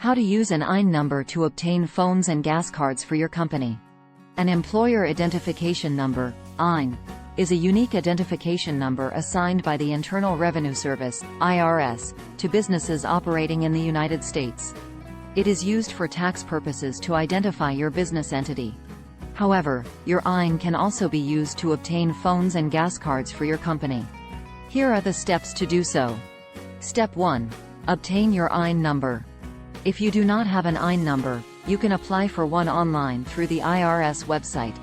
How to use an EIN number to obtain phones and gas cards for your company. An employer identification number, EIN, is a unique identification number assigned by the Internal Revenue Service, IRS, to businesses operating in the United States. It is used for tax purposes to identify your business entity. However, your EIN can also be used to obtain phones and gas cards for your company. Here are the steps to do so. Step 1. Obtain your EIN number. If you do not have an EIN number, you can apply for one online through the IRS website.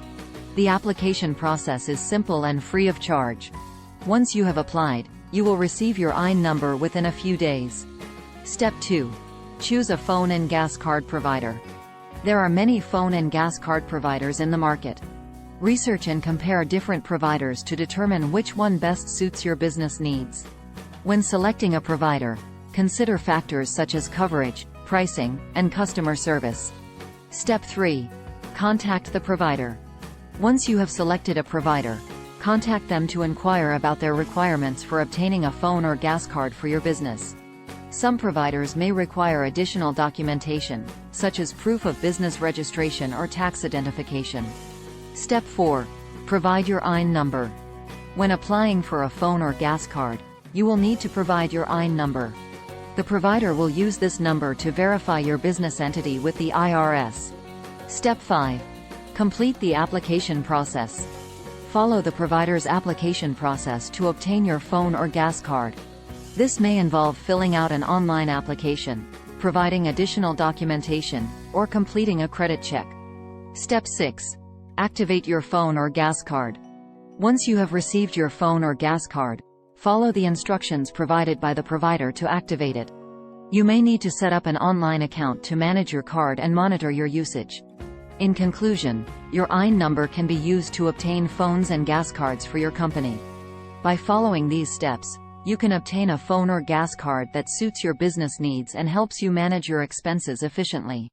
The application process is simple and free of charge. Once you have applied, you will receive your EIN number within a few days. Step 2. Choose a phone and gas card provider. There are many phone and gas card providers in the market. Research and compare different providers to determine which one best suits your business needs. When selecting a provider, consider factors such as coverage, pricing, and customer service. Step 3. Contact the provider. Once you have selected a provider, contact them to inquire about their requirements for obtaining a phone or gas card for your business. Some providers may require additional documentation, such as proof of business registration or tax identification. Step 4. Provide your EIN number. When applying for a phone or gas card, you will need to provide your EIN number. The provider will use this number to verify your business entity with the IRS. Step 5. Complete the application process. Follow the provider's application process to obtain your phone or gas card. This may involve filling out an online application, providing additional documentation, or completing a credit check. Step 6. Activate your phone or gas card. Once you have received your phone or gas card, follow the instructions provided by the provider to activate it. You may need to set up an online account to manage your card and monitor your usage. In conclusion, your EIN number can be used to obtain phones and gas cards for your company. By following these steps, you can obtain a phone or gas card that suits your business needs and helps you manage your expenses efficiently.